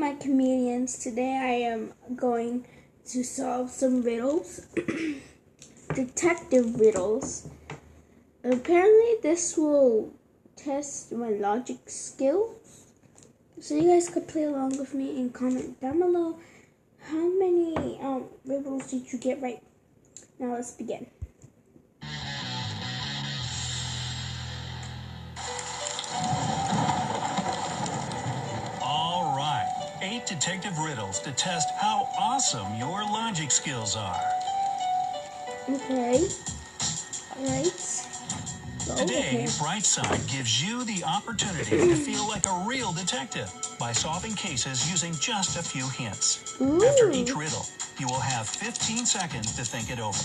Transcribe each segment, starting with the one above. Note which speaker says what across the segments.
Speaker 1: my comedians. Today I am going to solve some riddles. Detective riddles. Apparently this will test my logic skills. So you guys could play along with me and comment down below how many riddles did you get right. Now let's begin.
Speaker 2: All right, 8 detective riddles to test how awesome your logic skills are.
Speaker 1: Okay. Alright.
Speaker 2: Today, Brightside gives you the opportunity to feel like a real detective by solving cases using just a few hints. After each riddle, you will have 15 seconds to think it over.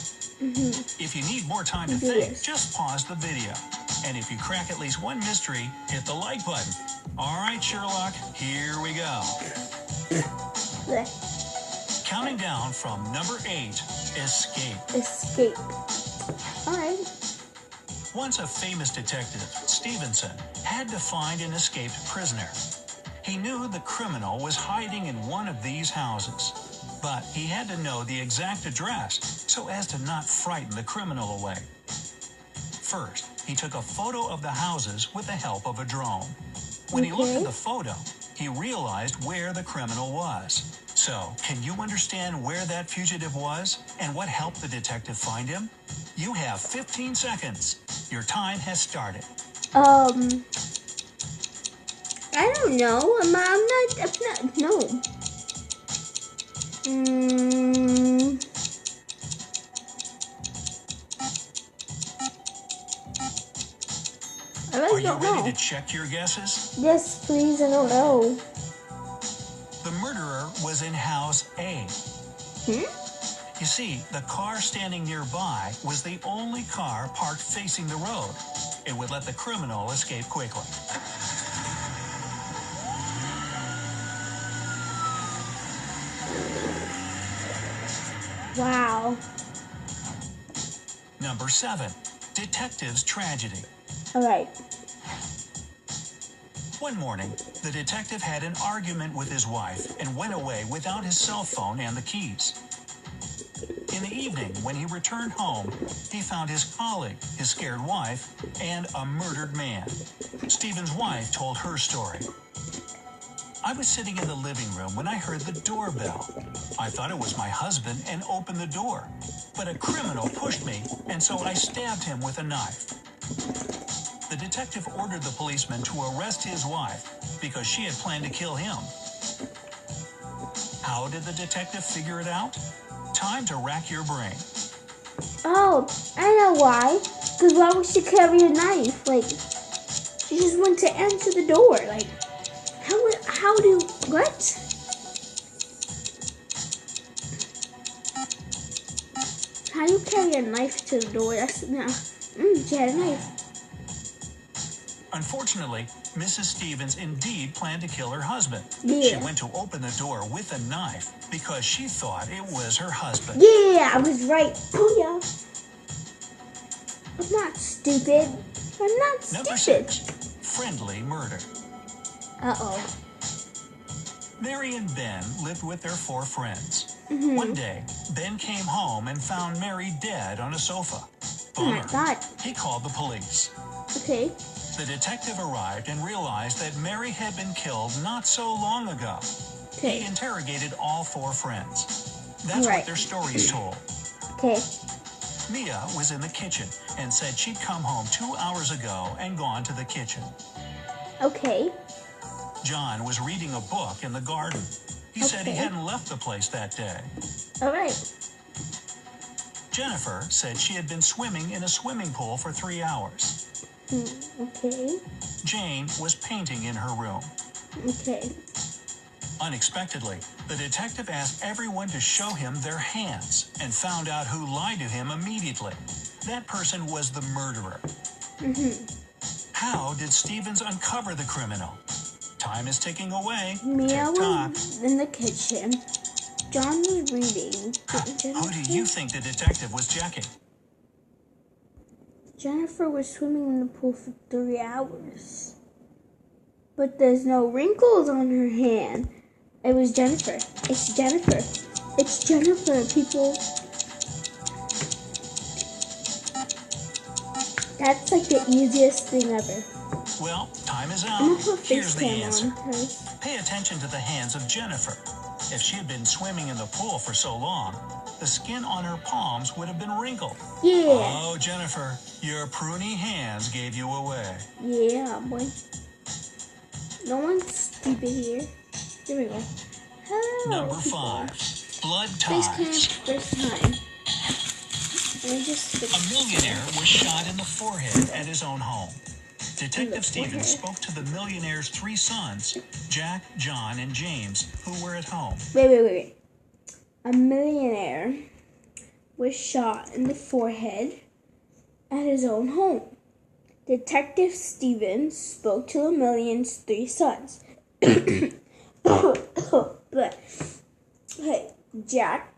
Speaker 2: If you need more time to think, just pause the video. And if you crack at least one mystery, hit the like button. All right, Sherlock, here we go. Counting down from number 8, escape.
Speaker 1: Escape. All right.
Speaker 2: Once a famous detective, Stevenson had to find an escaped prisoner. He knew the criminal was hiding in one of these houses, but he had to know the exact address so as to not frighten the criminal away. First, he took a photo of the houses with the help of a drone. When he looked at the photo, he realized where the criminal was. So, can you understand where that fugitive was and what helped the detective find him? You have 15 seconds. Your time has started.
Speaker 1: I don't know. I'm not, no. I really don't know.
Speaker 2: Are you ready to check your guesses?
Speaker 1: Yes, please. I don't know.
Speaker 2: The murderer was in house A. You see, the car standing nearby was the only car parked facing the road. It would let the criminal escape quickly.
Speaker 1: Wow.
Speaker 2: Number 7, detective's tragedy.
Speaker 1: All right.
Speaker 2: One morning, the detective had an argument with his wife and went away without his cell phone and the keys. In the evening, when he returned home, he found his colleague, his scared wife, and a murdered man. Stephen's wife told her story. I was sitting in the living room when I heard the doorbell. I thought it was my husband and opened the door, but a criminal pushed me, and so I stabbed him with a knife. The detective ordered the policeman to arrest his wife because she had planned to kill him. How did the detective figure it out? Time to rack your brain.
Speaker 1: Oh, I know why. Because why would she carry a knife? Like, she just went to answer the door. Like, what? How do you carry a knife to the door? She had a knife.
Speaker 2: Unfortunately, Mrs. Stevens indeed planned to kill her husband.
Speaker 1: Yeah.
Speaker 2: She went to open the door with a knife because she thought it was her husband.
Speaker 1: Yeah, I was right. Oh, yeah. I'm not stupid.
Speaker 2: Number 6, friendly murder.
Speaker 1: Uh-oh.
Speaker 2: Mary and Ben lived with their 4 friends. One day, Ben came home and found Mary dead on a sofa.
Speaker 1: Oh my God.
Speaker 2: He called the police.
Speaker 1: Okay.
Speaker 2: The detective arrived and realized that Mary had been killed not so long ago.
Speaker 1: Okay.
Speaker 2: He interrogated all 4 friends. That's what their stories told.
Speaker 1: Okay.
Speaker 2: Mia was in the kitchen and said she'd come home 2 hours ago and gone to the kitchen.
Speaker 1: Okay.
Speaker 2: John was reading a book in the garden. He said he hadn't left the place that day.
Speaker 1: All right.
Speaker 2: Jennifer said she had been swimming in a swimming pool for 3 hours.
Speaker 1: Okay.
Speaker 2: Jane was painting in her room.
Speaker 1: Okay.
Speaker 2: Unexpectedly, the detective asked everyone to show him their hands and found out who lied to him immediately. That person was the murderer. How did Stevens uncover the criminal? Time is ticking away.
Speaker 1: Mia was in the kitchen. John was reading.
Speaker 2: Who do you think the detective was checking?
Speaker 1: Jennifer was swimming in the pool for 3 hours. But there's no wrinkles on her hand. It was Jennifer. It's Jennifer. It's Jennifer, people. That's like the easiest thing ever.
Speaker 2: Well, time is out.
Speaker 1: I'm gonna put
Speaker 2: Here's the
Speaker 1: FaceTime
Speaker 2: answer.
Speaker 1: on.
Speaker 2: Pay attention to the hands of Jennifer. If she had been swimming in the pool for so long, the skin on her palms would have been wrinkled.
Speaker 1: Yeah.
Speaker 2: Oh, Jennifer, your pruny hands gave you away.
Speaker 1: Yeah, boy. No one's stupid here. Here we go. Hello,
Speaker 2: Number
Speaker 1: people.
Speaker 2: 5. Blood
Speaker 1: Face cam
Speaker 2: ties.
Speaker 1: first time. Let me just fix
Speaker 2: A millionaire was shot in the forehead at his own home. Detective Stevens spoke to the millionaire's 3 sons, Jack, John, and James, who were at home.
Speaker 1: Wait. A millionaire was shot in the forehead at his own home. Detective Stevens spoke to the millionaire's 3 sons. But, hey, Jack,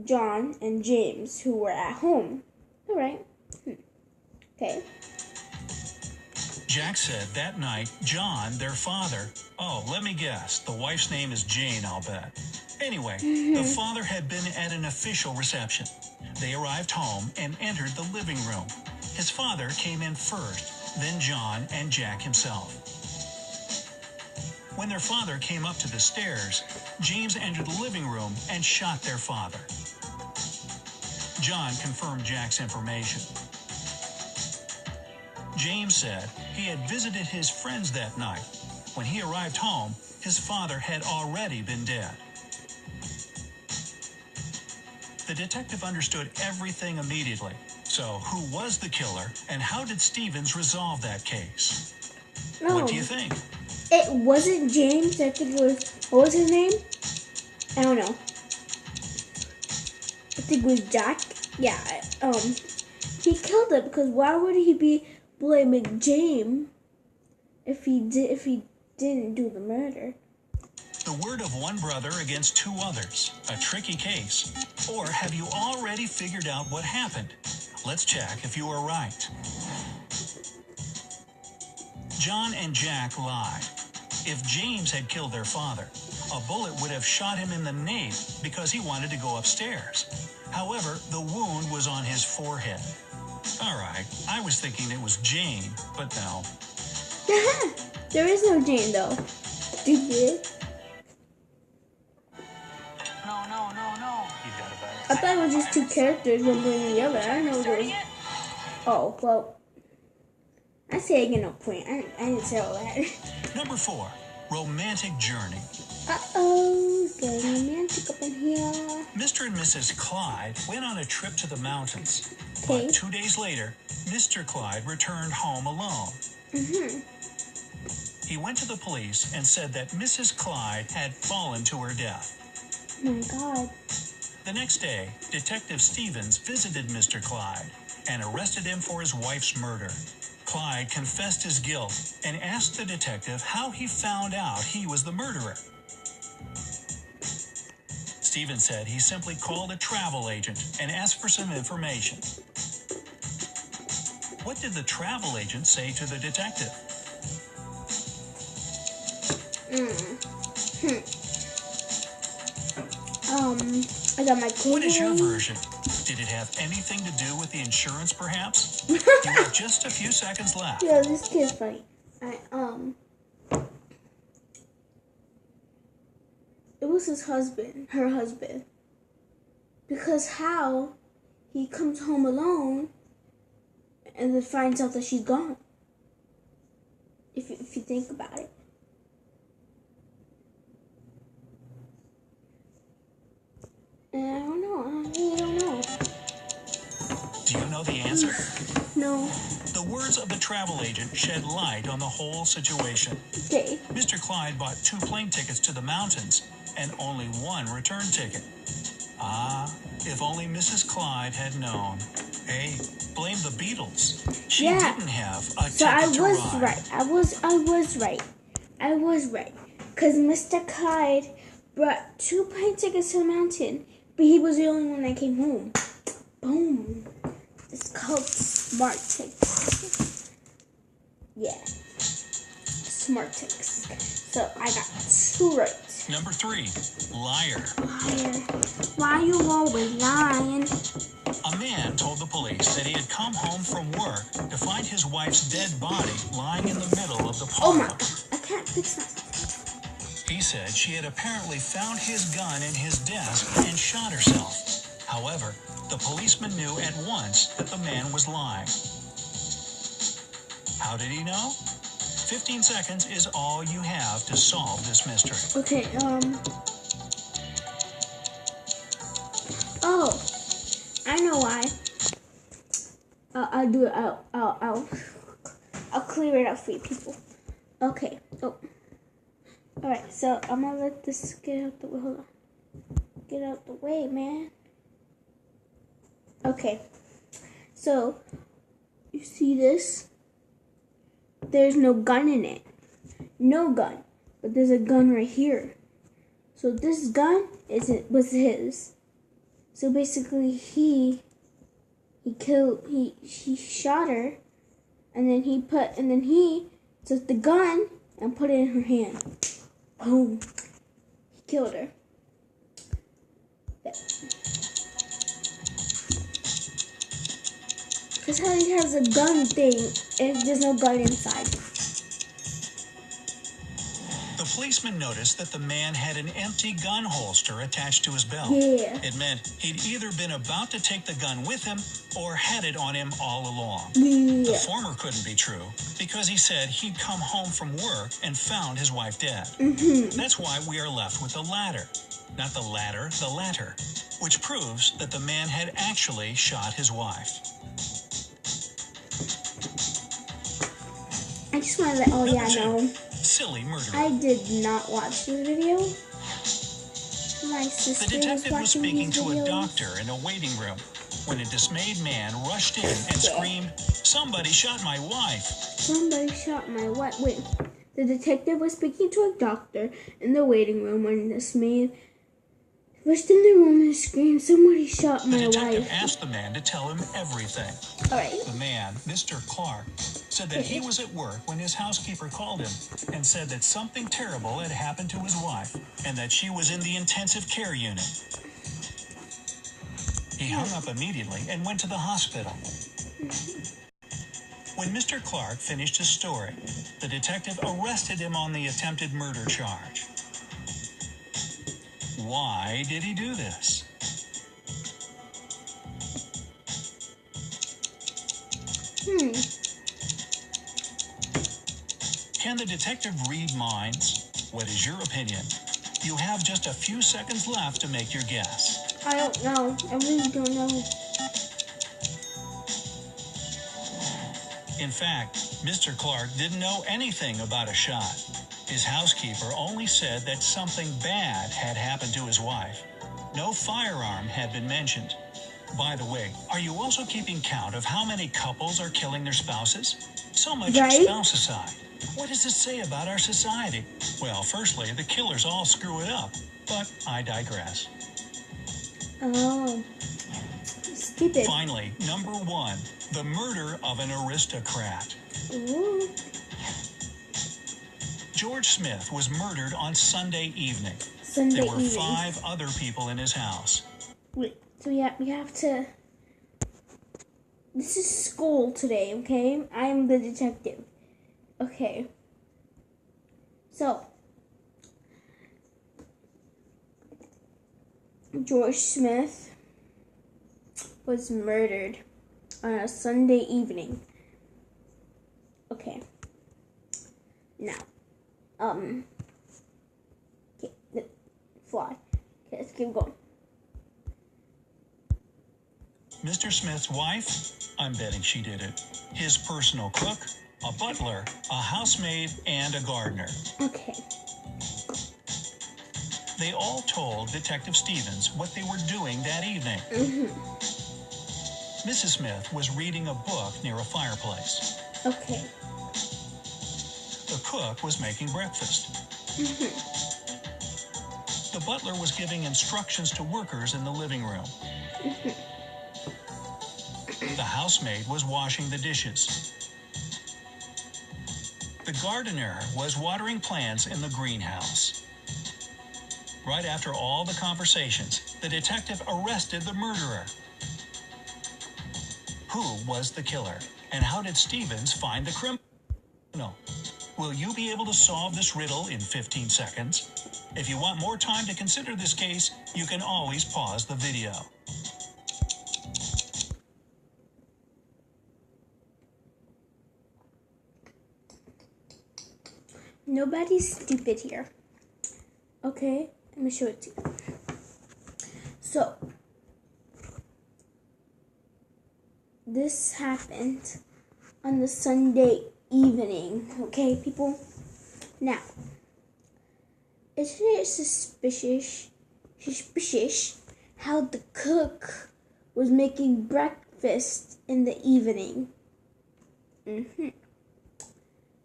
Speaker 1: John, and James, who were at home. All right. Okay.
Speaker 2: Jack said that night, John, their father, let me guess, the wife's name is Jane, I'll bet. Anyway, the father had been at an official reception. They arrived home and entered the living room. His father came in first, then John and Jack himself. When their father came up to the stairs, James entered the living room and shot their father. John confirmed Jack's information. James said he had visited his friends that night. When he arrived home, his father had already been dead. The detective understood everything immediately. So, who was the killer, and how did Stevens resolve that case?
Speaker 1: No,
Speaker 2: What do you think?
Speaker 1: it wasn't James. I think it was, what was his name? I don't know. I think it was Jack. Yeah, he killed it because why would he be blaming James if he didn't do the murder?
Speaker 2: The word of one brother against 2 others. A tricky case. Or have you already figured out what happened? Let's check if you are right. John and Jack lied. If James had killed their father, a bullet would have shot him in the nape because he wanted to go upstairs. However, the wound was on his forehead. All right, I was thinking it was Jane, but no.
Speaker 1: There is no Jane though. Stupid.
Speaker 2: No. You got it back.
Speaker 1: I thought it was just 2 characters, one blaming the other. I don't know what it was. Oh, well. I say I get no point. I didn't say all that.
Speaker 2: Number 4, romantic journey.
Speaker 1: Uh-oh, getting romantic up in here.
Speaker 2: Mr. and Mrs. Clyde went on a trip to the mountains.
Speaker 1: Okay.
Speaker 2: But 2 days later, Mr. Clyde returned home alone. He went to the police and said that Mrs. Clyde had fallen to her death.
Speaker 1: Oh my God.
Speaker 2: The next day, Detective Stevens visited Mr. Clyde and arrested him for his wife's murder. Clyde confessed his guilt and asked the detective how he found out he was the murderer. Stevens said he simply called a travel agent and asked for some information. What did the travel agent say to the detective?
Speaker 1: I got my cable.
Speaker 2: What is your version? Did it have anything to do with the insurance, perhaps? You have just a few seconds left.
Speaker 1: Yeah, this kid's funny. It was her husband. Because how he comes home alone and then finds out that she's gone. If you think about it. And I don't know. I really don't know.
Speaker 2: Do you know the answer?
Speaker 1: No.
Speaker 2: The words of the travel agent shed light on the whole situation.
Speaker 1: Okay.
Speaker 2: Mr. Clyde bought 2 plane tickets to the mountains and only 1 return ticket. Ah, if only Mrs. Clyde had known. Hey, blame the Beatles. She didn't have a ticket to ride.
Speaker 1: So I was right. I was right. Because Mr. Clyde brought 2 plane tickets to the mountain, but he was the only one that came home. Boom. It's called smart ticks. Yeah. Smart ticks. So I got 2 right.
Speaker 2: Number 3, liar.
Speaker 1: Liar. Why you always lying?
Speaker 2: A man told the police that he had come home from work to find his wife's dead body lying in the middle of the
Speaker 1: Oh my
Speaker 2: parlor.
Speaker 1: god, I can't fix myself.
Speaker 2: He said she had apparently found his gun in his desk and shot herself. However, the policeman knew at once that the man was lying. How did he know? 15 seconds is all you have to solve this mystery.
Speaker 1: Okay, oh, I know why. I'll do it. I'll clear it up for you people. Okay. Oh. All right. So I'm gonna let this get out the way. Hold on. Get out the way, man. Okay. So you see this? There's no gun in it. No gun. But there's a gun right here. So this gun was his. So basically he shot her, and then he took the gun and put it in her hand. Boom. He killed her. Because how he has a gun thing if there's no gun inside.
Speaker 2: The policeman noticed that the man had an empty gun holster attached to his belt.
Speaker 1: Yeah.
Speaker 2: It meant he'd either been about to take the gun with him or had it on him all along.
Speaker 1: Yeah.
Speaker 2: The former couldn't be true because he said he'd come home from work and found his wife dead. That's why we are left with the latter. Not the latter, the latter, which proves that the man had actually shot his wife.
Speaker 1: I just want to let all y'all know.
Speaker 2: Silly murder.
Speaker 1: I did not watch this video. My sister
Speaker 2: The detective was
Speaker 1: watching
Speaker 2: speaking
Speaker 1: these
Speaker 2: to a
Speaker 1: videos.
Speaker 2: doctor in a waiting room when a dismayed man rushed in and screamed, "Somebody shot my wife."
Speaker 1: Somebody shot my wife. Wait. The detective was speaking to a doctor in the waiting room when this man rushed in the room and screamed, "Somebody shot
Speaker 2: The
Speaker 1: my
Speaker 2: detective
Speaker 1: wife."
Speaker 2: asked the man to tell him everything.
Speaker 1: Alright.
Speaker 2: The man, Mr. Clark, said that he was at work when his housekeeper called him and said that something terrible had happened to his wife and that she was in the intensive care unit. He hung up immediately and went to the hospital. When Mr. Clark finished his story, the detective arrested him on the attempted murder charge. Why did he do this? Can the detective read minds? What is your opinion? You have just a few seconds left to make your guess.
Speaker 1: I don't know. I really don't know.
Speaker 2: In fact, Mr. Clark didn't know anything about a shot. His housekeeper only said that something bad had happened to his wife. No firearm had been mentioned. By the way, are you also keeping count of how many couples are killing their spouses? So much for
Speaker 1: Right.
Speaker 2: spousicide. What does it say about our society? Well, firstly, the killers all screw it up, but I digress.
Speaker 1: Oh. Stupid.
Speaker 2: Finally, number 1, the murder of an aristocrat.
Speaker 1: Ooh.
Speaker 2: George Smith was murdered on Sunday evening.
Speaker 1: Sunday
Speaker 2: There were
Speaker 1: evening.
Speaker 2: 5 other people in his house.
Speaker 1: Wait. So yeah, we have to. This is school today, okay? I'm the detective. Okay. So, George Smith was murdered on a Sunday evening. Okay. Now, okay, fly. Okay, let's keep going.
Speaker 2: Mr. Smith's wife? I'm betting she did it. His personal cook, a butler, a housemaid, and a gardener.
Speaker 1: Okay.
Speaker 2: They all told Detective Stevens what they were doing that evening. Mrs. Smith was reading a book near a fireplace.
Speaker 1: Okay.
Speaker 2: The cook was making breakfast. The butler was giving instructions to workers in the living room. The housemaid was washing the dishes. The gardener was watering plants in the greenhouse. Right after all the conversations, the detective arrested the murderer. Who was the killer? And how did Stevens find the criminal? Will you be able to solve this riddle in 15 seconds? If you want more time to consider this case, you can always pause the video.
Speaker 1: Nobody's stupid here. Okay, let me show it to you. So, this happened on the Sunday evening, okay, people? Now, isn't it suspicious how the cook was making breakfast in the evening?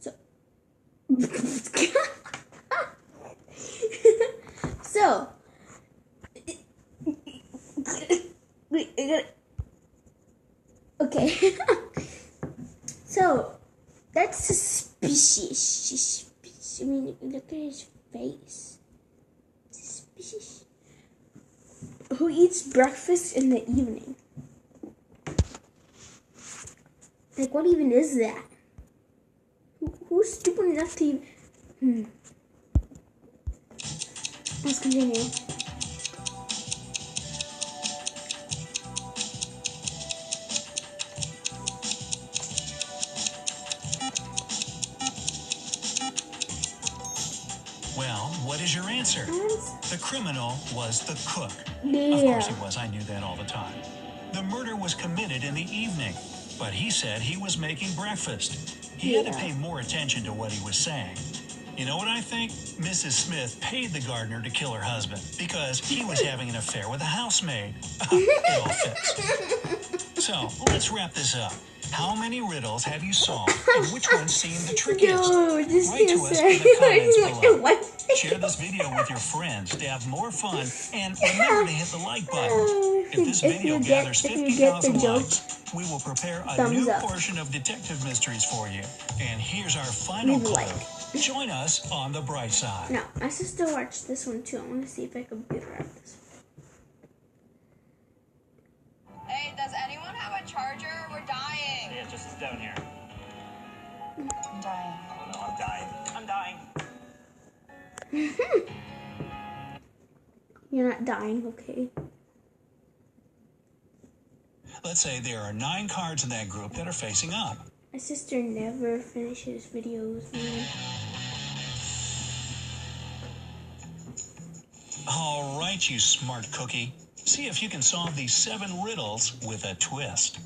Speaker 1: So, so, wait, I gotta, okay. So, that's suspicious. I mean, look at his face. Suspicious. Who eats breakfast in the evening? Like, what even is that? Who's stupid enough to even... Let's continue.
Speaker 2: Well, what is your answer? The criminal was the cook.
Speaker 1: Yeah.
Speaker 2: Of course he was. I knew that all the time. The murder was committed in the evening, but he said he was making breakfast. He had to pay more attention to what he was saying. You know what I think? Mrs. Smith paid the gardener to kill her husband because he was having an affair with a housemaid. It all fits. So, let's wrap this up. How many riddles have you solved, and which ones seem the trickiest? Write to us in the comments below. Share this video with your friends to have more fun, and remember to hit the like button. If this video gathers 50,000 likes, we will prepare a new portion of Detective Mysteries for you. And here's our final clue. Join us on the bright side.
Speaker 1: No, my sister watched this one too. I want to see if I can beat her at this.
Speaker 3: Hey, does anyone have a charger? We're dying.
Speaker 4: Yeah, just down here.
Speaker 3: I'm dying.
Speaker 4: Oh no, I'm dying. I'm dying.
Speaker 1: You're not dying, okay?
Speaker 2: Let's say there are 9 cards in that group that are facing up.
Speaker 1: My sister never finishes videos, man.
Speaker 2: All right, you smart cookie. See if you can solve these 7 riddles with a twist.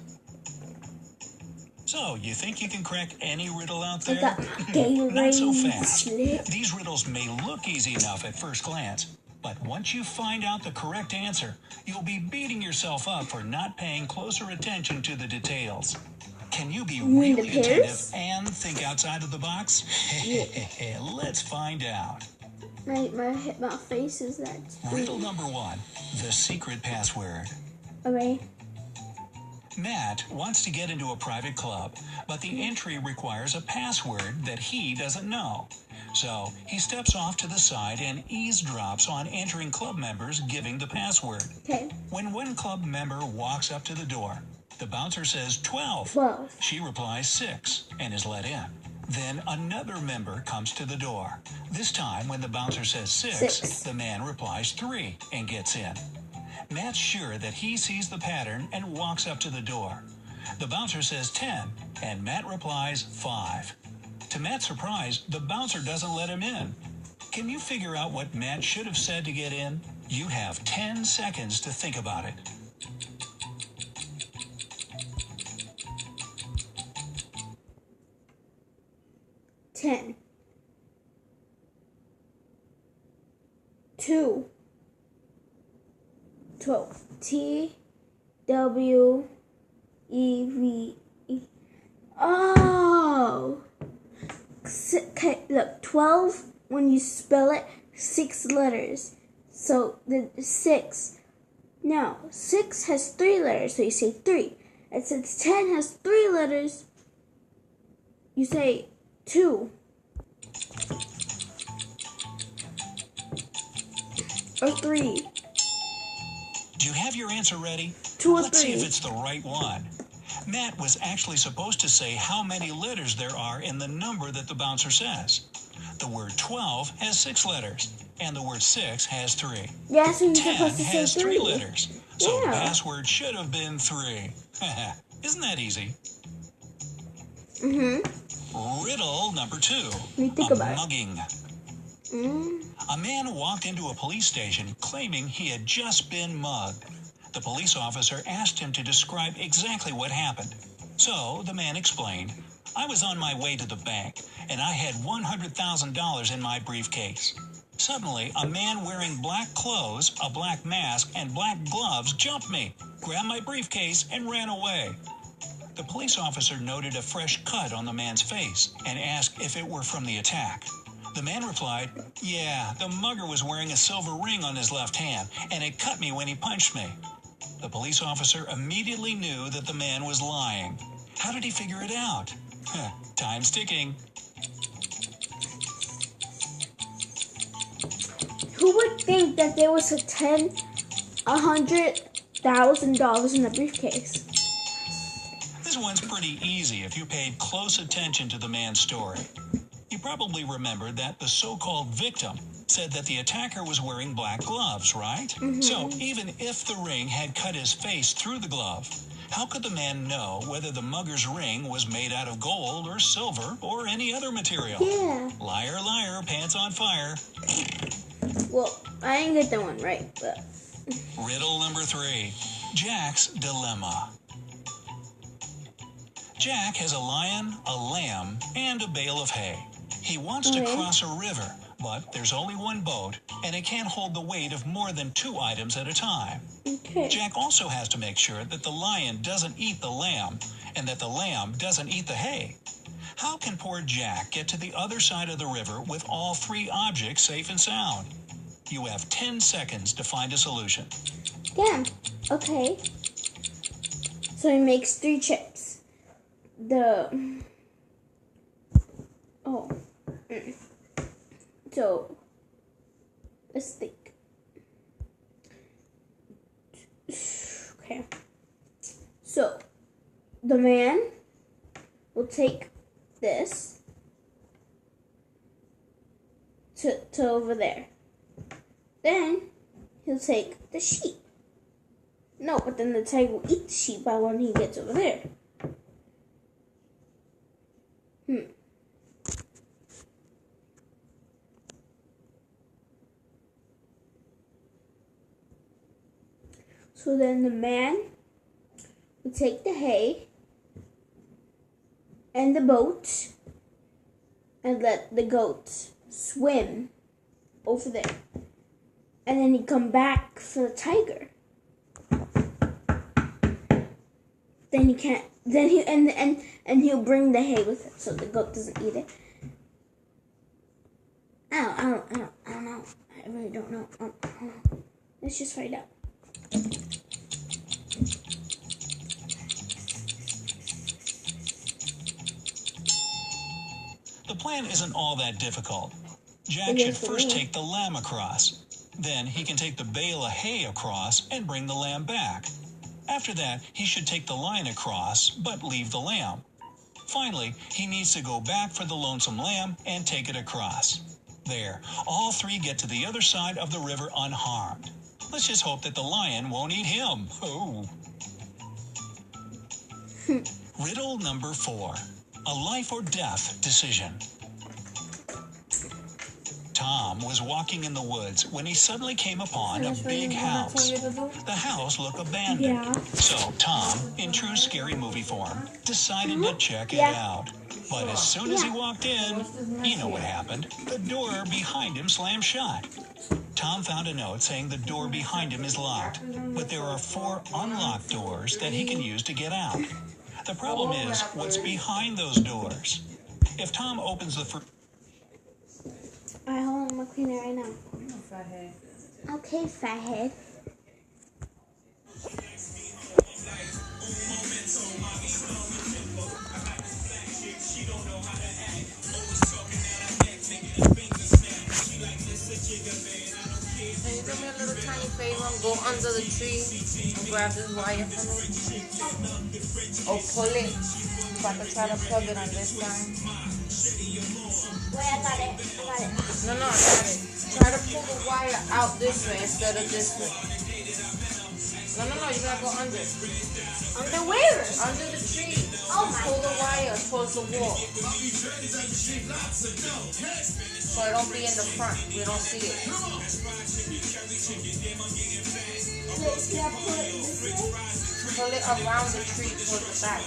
Speaker 2: So, you think you can crack any riddle out there? Not so fast. These riddles may look easy enough at first glance, but once you find out the correct answer, you'll be beating yourself up for not paying closer attention to the details. Can you be really attentive and think outside of the box? Let's find out.
Speaker 1: My face is that.
Speaker 2: Riddle number 1, the secret password.
Speaker 1: Okay.
Speaker 2: Matt wants to get into a private club, but the entry requires a password that he doesn't know. So he steps off to the side and eavesdrops on entering club members giving the password.
Speaker 1: Okay.
Speaker 2: When one club member walks up to the door, the bouncer says 12.
Speaker 1: 12.
Speaker 2: She replies 6 and is let in. Then another member comes to the door. This time, when the bouncer says 6, the man replies 3 and gets in. Matt's sure that he sees the pattern and walks up to the door. The bouncer says 10, and Matt replies 5. To Matt's surprise, the bouncer doesn't let him in. Can you figure out what Matt should have said to get in? You have 10 seconds to think about it.
Speaker 1: Ten. 2. 12. TWEVE. Oh! Okay, look, 12, when you spell it, 6 letters. So, the 6. Now, 6 has 3 letters, so you say 3. And since 10 has 3 letters, you say 2. or 3?
Speaker 2: Do you have your answer ready?
Speaker 1: 2 or
Speaker 2: Let's see
Speaker 1: 3.
Speaker 2: if it's the right one. Matt was actually supposed to say how many letters there are in the number that the bouncer says. The word 12 has 6 letters, and the word 6 has 3.
Speaker 1: Yeah, so you're
Speaker 2: 10
Speaker 1: supposed to say
Speaker 2: has 3
Speaker 1: 3.
Speaker 2: letters, so the
Speaker 1: Yeah.
Speaker 2: password should have been 3. Isn't that easy? Riddle number 2.
Speaker 1: Let me think
Speaker 2: A
Speaker 1: about it.
Speaker 2: mugging. A man walked into a police station claiming he had just been mugged. The police officer asked him to describe exactly what happened. So the man explained, "I was on my way to the bank, and I had $100,000 in my briefcase. Suddenly, a man wearing black clothes, a black mask, and black gloves jumped me, grabbed my briefcase, and ran away." The police officer noted a fresh cut on the man's face and asked if it were from the attack. The man replied, "Yeah, the mugger was wearing a silver ring on his left hand, and it cut me when he punched me." The police officer immediately knew that the man was lying. How did he figure it out? Time's ticking.
Speaker 1: Who would think that there was $100,000 in the briefcase?
Speaker 2: This one's pretty easy if you paid close attention to the man's story. You probably remembered that the so-called victim said that the attacker was wearing black gloves, right? So even if the ring had cut his face through the glove, how could the man know whether the mugger's ring was made out of gold or silver or any other material?
Speaker 1: Yeah.
Speaker 2: Liar, liar, pants on fire.
Speaker 1: Well, I didn't get that one right, but...
Speaker 2: Riddle number 3, Jack's dilemma. Jack has a lion, a lamb, and a bale of hay. He wants to cross a river, but there's only one boat, and it can't hold the weight of more than 2 items at a time.
Speaker 1: Okay.
Speaker 2: Jack also has to make sure that the lion doesn't eat the lamb, and that the lamb doesn't eat the hay. How can poor Jack get to the other side of the river with all 3 objects safe and sound? You have 10 seconds to find a solution.
Speaker 1: Yeah. Okay. So he makes 3 chips. So, let's think. Okay. So, the man will take this to over there. Then, he'll take the sheep. No, but then the tiger will eat the sheep by when he gets over there. So then the man will take the hay and the boat and let the goat swim over there. And then he'd come back for the tiger. Then he can't. Then he and he'll bring the hay with him so the goat doesn't eat it. I don't know. I really don't know. Let's just find out.
Speaker 2: The plan isn't all that difficult. Jack should first take the lamb across. Then he can take the bale of hay across and bring the lamb back. After that, he should take the lion across, but leave the lamb. Finally, he needs to go back for the lonesome lamb and take it across. There, all 3 get to the other side of the river unharmed. Let's just hope that the lion won't eat him. Oh. Riddle number 4, a life or death decision. Tom was walking in the woods when he suddenly came upon a big house. The house looked abandoned.
Speaker 1: Yeah.
Speaker 2: So Tom, in true scary movie form, decided to check it out. But as soon as he walked in, you know what happened. The door behind him slammed shut. Tom found a note saying the door behind him is locked, but there are 4 unlocked doors that he can use to get out. The problem is what's behind those doors. If Tom opens the first...
Speaker 1: Alright, hold on, I'm gonna clean it right now. Okay, fathead.
Speaker 5: Can you do me a little tiny favor and go under the tree and grab this wire for me? Or pull it so I can try to plug it on this side.
Speaker 1: Wait, I got it.
Speaker 5: No, I got it. Try to pull the wire out this way instead of this way. No, you gotta go under.
Speaker 1: Under where?
Speaker 5: Under the tree.
Speaker 1: Oh my
Speaker 5: Pull the wire towards the wall. So it don't be in the front. We don't see it.
Speaker 1: Should I pull it this way?
Speaker 5: Pull it around the tree towards the back.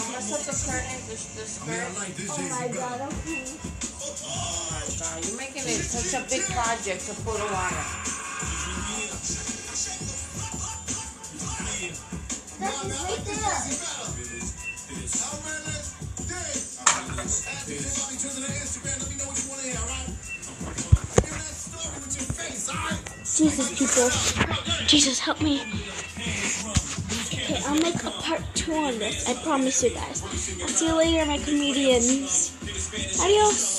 Speaker 5: Mess up the curtain, the skirt.
Speaker 1: Oh my god, okay.
Speaker 5: Oh my god, you're making it such a big project to pull the wire.
Speaker 1: That's right there. Jesus, people. Jesus, help me. Okay, I'll make a part 2 on this. I promise you guys. I'll see you later, my comedians. Adios.